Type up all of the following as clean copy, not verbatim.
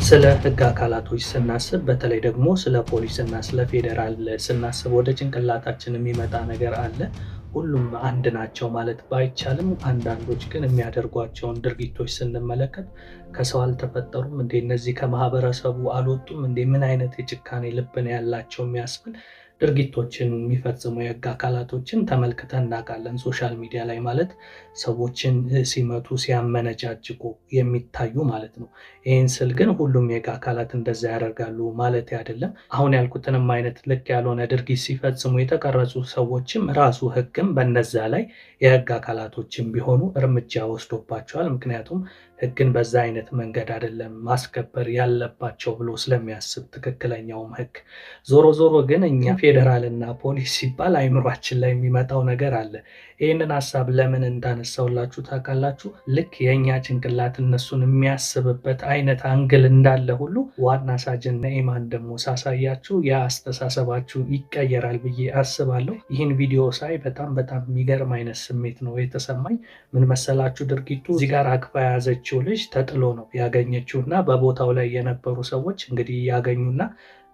ስለ ህግ አካላቶች ስናስብ በተለይ ደግሞ ስለ ፖሊስና ስለ ፌዴራል ስናስብ ወደ ጭንቅላታችን የሚመጣ ነገር አለ። ሁሉም አንድ ናቸው ማለት ባይቻልም አንዳንዶች ግን የሚያደርጓቸውን ድርጊቶች ስንመለከት ከሰው አልተፈጠሩም እንዴ? እነዚህ ከማህበረሰቡ አልወጡም እንዴ? ምን አይነት የጭካኔ ልብ ነው ያላቸው የሚያስብል ድርጊቶችን የሚፈጽሙ የህግ አካላቶችን ተመልክተን እናውቃለን። ሶሻል ሚዲያ ላይ ማለት ሰዎችን ሲመቱ ሲያመነጫጭቁ የሚታዩ ማለት ነው። ይህን ስል ግን ሁሉም የህግ አካላት እንደዛ ያደርጋሉ ማለት አይደለም። አሁን ያልኩትንም አይነት ልክ ያልሆነ ድርጊት ሲፈጽሙ የተቀረጹ ሰዎችም ራሱ ህግም በነዛ ላይ የህግ አካላቶችም ቢሆኑ እርምጃ ወስዶባቸዋል። ምክንያቱም ህግን በዛ አይነት መንገድ አይደለም ማስከበር ያለባቸው ብሎ ስለሚያስብ ትክክለኛውም ህግ። ዞሮ ዞሮ ግን እኛ ፌዴራልና ፖሊስ ሲባል አይምሯችን ላይ የሚመጣው ነገር አለ። ይህንን ሀሳብ ለምን እንዳነሳውላችሁ ታውቃላችሁ? ልክ የእኛ ጭንቅላት እነሱን የሚያስብበት አይነት አንግል እንዳለ ሁሉ ዋና ሳጅን ነኢማን ደግሞ ሳሳያችሁ የአስተሳሰባችሁ ይቀየራል ብዬ አስባለሁ። ይህን ቪዲዮ ሳይ በጣም የሚገርም አይነት ስሜት ነው የተሰማኝ። ምን መሰላችሁ? ድርጊቱ እዚህ ጋር አቅፋ የያዘችው ልጅ ተጥሎ ነው ያገኘችው እና በቦታው ላይ የነበሩ ሰዎች እንግዲህ ያገኙና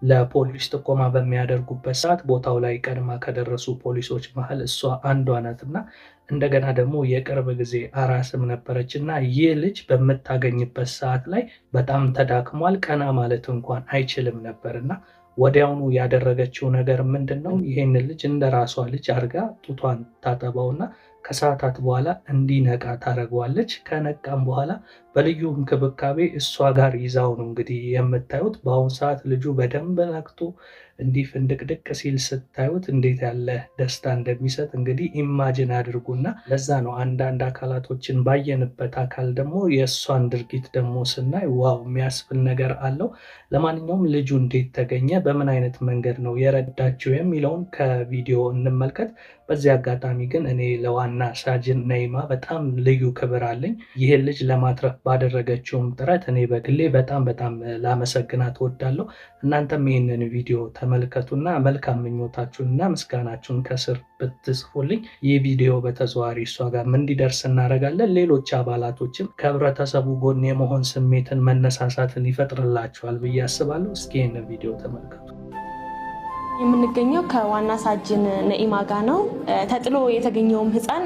ለፖሊስ ጥቆማ በሚያደርጉበት ሰዓት ቦታው ላይ ቀድማ ከደረሱ ፖሊሶች መሀል እሷ አንዷ ናትና እንደገና ደግሞ የቅርብ ጊዜ አራስም ነበረች እና ይህ ልጅ በምታገኝበት ሰዓት ላይ በጣም ተዳክሟል። ቀና ማለት እንኳን አይችልም ነበርና ወዲያውኑ ያደረገችው ነገር ምንድን ነው? ይህን ልጅ እንደ ራሷ ልጅ አድርጋ ጡቷን ታጠባውና ከሰዓታት በኋላ እንዲነቃ ታደርገዋለች። ከነቃም በኋላ በልዩ እንክብካቤ እሷ ጋር ይዛው ነው እንግዲህ የምታዩት። በአሁኑ ሰዓት ልጁ በደንብ ነቅቶ እንዲህ ፍንድቅድቅ ሲል ስታዩት እንዴት ያለ ደስታ እንደሚሰጥ እንግዲህ ኢማጅን አድርጉና ለዛ ነው አንዳንድ አካላቶችን ባየንበት አካል ደግሞ የእሷን ድርጊት ደግሞ ስናይ ዋው የሚያስብል ነገር አለው። ለማንኛውም ልጁ እንዴት ተገኘ፣ በምን አይነት መንገድ ነው የረዳችው የሚለውን ከቪዲዮ እንመልከት። በዚህ አጋጣሚ ግን እኔ ለዋና ሳጅን ነኢማ በጣም ልዩ ክብር አለኝ። ይህን ልጅ ለማትረፍ ባደረገችውም ጥረት እኔ በግሌ በጣም ላመሰግናት እወዳለሁ። እናንተም ይህንን ቪዲዮ ተመልከቱና መልካም ምኞታችሁንና ምስጋናችሁን ከስር ብትጽፉልኝ ይህ ቪዲዮ በተዘዋዋሪ እሷ ጋር እንዲደርስ እናደርጋለን። ሌሎች አባላቶችም ከህብረተሰቡ ጎን የመሆን ስሜትን መነሳሳትን ይፈጥርላቸዋል ብዬ አስባለሁ። እስኪ ይህንን ቪዲዮ ተመልከቱ። የምንገኘው ከዋና ሳጅን ነኢማ ጋር ነው። ተጥሎ የተገኘውም ህፃን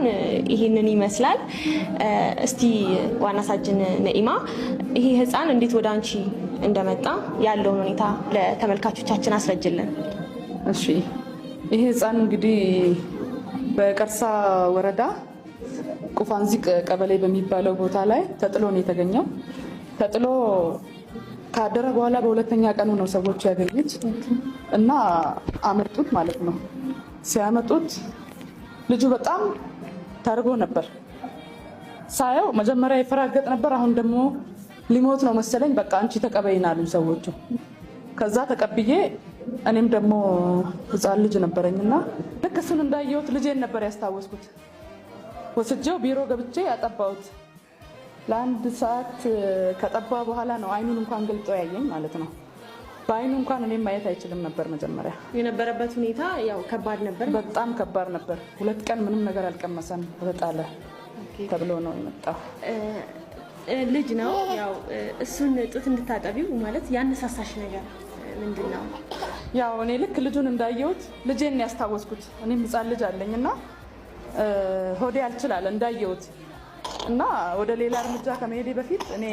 ይህንን ይመስላል። እስቲ ዋና ሳጅን ነኢማ ይሄ ህፃን እንዴት ወደ አንቺ እንደመጣ ያለውን ሁኔታ ለተመልካቾቻችን አስረጅልን። እሺ፣ ይሄ ህፃን እንግዲህ በቀርሳ ወረዳ ቁፋንዚቅ ቀበሌ በሚባለው ቦታ ላይ ተጥሎ ነው የተገኘው። ተጥሎ ካደረ በኋላ በሁለተኛ ቀኑ ነው ሰዎች ያገኙት እና አመጡት ማለት ነው። ሲያመጡት ልጁ በጣም ታርጎ ነበር። ሳየው መጀመሪያ ይፈራገጥ ነበር። አሁን ደግሞ ሊሞት ነው መሰለኝ። በቃ አንቺ ተቀበይና አሉኝ ሰዎቹ። ከዛ ተቀብዬ እኔም ደግሞ ህፃን ልጅ ነበረኝና ልክ እሱን እንዳየሁት ልጄን ነበር ያስታወስኩት። ወስጄው ቢሮ ገብቼ ያጠባሁት። ለአንድ ሰዓት ከጠባ በኋላ ነው አይኑን እንኳን ገልጦ ያየኝ ማለት ነው። በአይኑ እንኳን እኔም ማየት አይችልም ነበር። መጀመሪያ የነበረበት ሁኔታ ያው ከባድ ነበር፣ በጣም ከባድ ነበር። 2 ቀን ምንም ነገር አልቀመሰም። ተጣለ ተብሎ ነው የመጣው። ልጅ ነው ያው እሱን ጡት እንድታጠቢው ማለት ያነሳሳሽ ነገር ምንድን ነው? ያው እኔ ልክ ልጁን እንዳየሁት ልጄን ያስታወስኩት። እኔም ህፃን ልጅ አለኝና ሆዴ አልችላለ እንዳየሁት እና ወደ ሌላ እርምጃ ከመሄዴ በፊት እኔ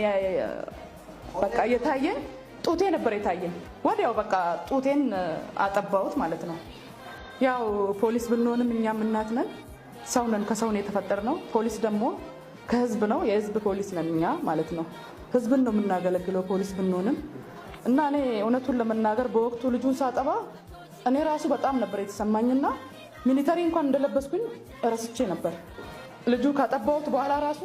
በቃ የታየኝ ጡቴ ነበር የታየኝ። ወዲያው በቃ ጡቴን አጠባሁት ማለት ነው። ያው ፖሊስ ብንሆንም እኛም እናት ነን፣ ሰው ነን፣ ከሰው ነው የተፈጠርነው። ፖሊስ ደግሞ ከህዝብ ነው፣ የህዝብ ፖሊስ ነን እኛ ማለት ነው። ህዝብን ነው የምናገለግለው ፖሊስ ብንሆንም እና እኔ እውነቱን ለመናገር በወቅቱ ልጁን ሳጠባ እኔ ራሱ በጣም ነበር የተሰማኝና ሚሊተሪ እንኳን እንደለበስኩኝ ረስቼ ነበር። ልጁ ካጠባሁት በኋላ ራሱ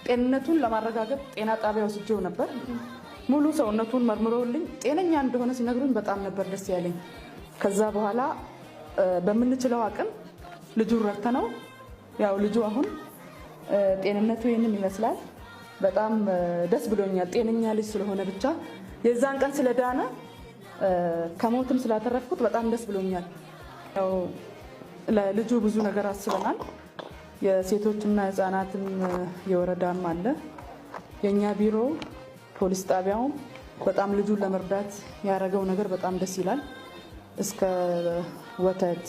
ጤንነቱን ለማረጋገጥ ጤና ጣቢያ ወስጄው ነበር። ሙሉ ሰውነቱን መርምረውልኝ ጤነኛ እንደሆነ ሲነግሩኝ በጣም ነበር ደስ ያለኝ። ከዛ በኋላ በምንችለው አቅም ልጁን ረድተነው ያው ልጁ አሁን ጤንነቱ ይህንን ይመስላል። በጣም ደስ ብሎኛል። ጤነኛ ልጅ ስለሆነ ብቻ የዛን ቀን ስለዳነ ከሞትም ስላተረፍኩት በጣም ደስ ብሎኛል። ያው ለልጁ ብዙ ነገር አስበናል። የሴቶችና ህፃናትም የወረዳም አለ፣ የኛ ቢሮ ፖሊስ ጣቢያውም በጣም ልጁን ለመርዳት ያደረገው ነገር በጣም ደስ ይላል። እስከ ወተት፣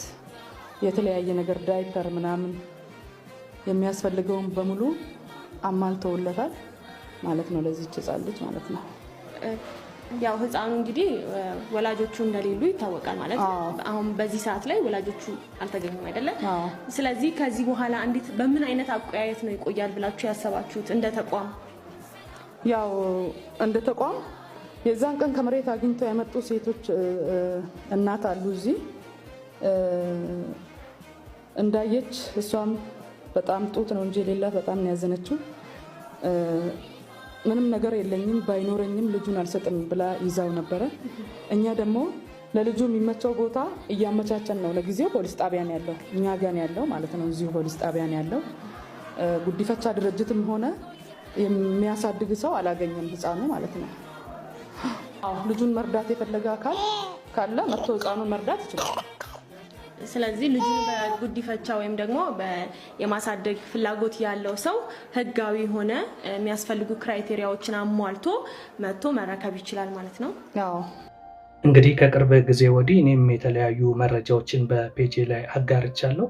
የተለያየ ነገር ዳይፐር ምናምን የሚያስፈልገውን በሙሉ አሟልተውለታል ማለት ነው ለዚህች ህፃን ልጅ ማለት ነው። ያው ህፃኑ እንግዲህ ወላጆቹ እንደሌሉ ይታወቃል ማለት ነው። አሁን በዚህ ሰዓት ላይ ወላጆቹ አልተገኙም አይደለም? ስለዚህ ከዚህ በኋላ እንዴት በምን አይነት አቆያየት ነው ይቆያል ብላችሁ ያሰባችሁት እንደ ተቋም? ያው እንደ ተቋም የዛን ቀን ከመሬት አግኝተው የመጡ ሴቶች እናት አሉ እዚህ እንዳየች እሷም በጣም ጡት ነው እንጂ የሌላት በጣም ነው ያዘነችው። ምንም ነገር የለኝም ባይኖረኝም ልጁን አልሰጥም ብላ ይዛው ነበረ። እኛ ደግሞ ለልጁ የሚመቸው ቦታ እያመቻቸን ነው። ለጊዜው ፖሊስ ጣቢያን ያለው እኛ ጋር ያለው ማለት ነው። እዚሁ ፖሊስ ጣቢያን ያለው ጉዲፈቻ ድርጅትም ሆነ የሚያሳድግ ሰው አላገኘም ህፃኑ ማለት ነው። ልጁን መርዳት የፈለገ አካል ካለ መጥቶ ህፃኑን መርዳት ይችላል። ስለዚህ ልጁን በጉዲፈቻ ወይም ደግሞ የማሳደግ ፍላጎት ያለው ሰው ህጋዊ ሆነ የሚያስፈልጉ ክራይቴሪያዎችን አሟልቶ መጥቶ መረከብ ይችላል ማለት ነው። እንግዲህ ከቅርብ ጊዜ ወዲህ እኔም የተለያዩ መረጃዎችን በፔጅ ላይ አጋርቻለሁ።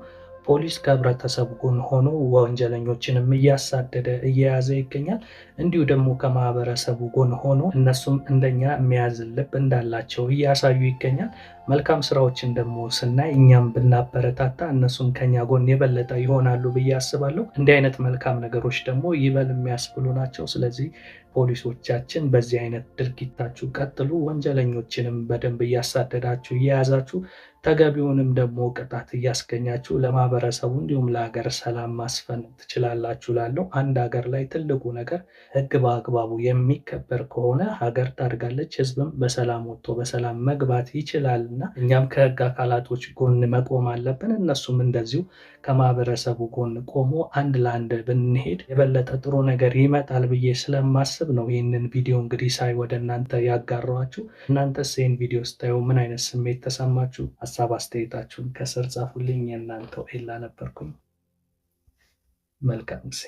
ፖሊስ ከህብረተሰቡ ጎን ሆኖ ወንጀለኞችንም እያሳደደ እየያዘ ይገኛል። እንዲሁ ደግሞ ከማህበረሰቡ ጎን ሆኖ እነሱም እንደኛ የሚያዝን ልብ እንዳላቸው እያሳዩ ይገኛል። መልካም ስራዎችን ደግሞ ስናይ እኛም ብናበረታታ እነሱም ከኛ ጎን የበለጠ ይሆናሉ ብዬ አስባለሁ። እንዲህ አይነት መልካም ነገሮች ደግሞ ይበል የሚያስብሉ ናቸው። ስለዚህ ፖሊሶቻችን በዚህ አይነት ድርጊታችሁ ቀጥሉ። ወንጀለኞችንም በደንብ እያሳደዳችሁ እየያዛችሁ ተገቢውንም ደግሞ ቅጣት እያስገኛችሁ ለማህበረሰቡ እንዲሁም ለሀገር ሰላም ማስፈን ትችላላችሁ። ላለው አንድ ሀገር ላይ ትልቁ ነገር ህግ በአግባቡ የሚከበር ከሆነ ሀገር ታድጋለች፣ ህዝብም በሰላም ወጥቶ በሰላም መግባት ይችላል እና እኛም ከህግ አካላቶች ጎን መቆም አለብን። እነሱም እንደዚሁ ከማህበረሰቡ ጎን ቆሞ አንድ ለአንድ ብንሄድ የበለጠ ጥሩ ነገር ይመጣል ብዬ ስለማስብ ነው ይህንን ቪዲዮ እንግዲህ ሳይ ወደ እናንተ ያጋራኋችሁ። እናንተስ ይህን ቪዲዮ ስታዩ ምን አይነት ስሜት ተሰማችሁ? ሀሳብ አስተያየታችሁን ከስር ጻፉልኝ። የእናንተው ኤላ ነበርኩኝ። መልካም ጊዜ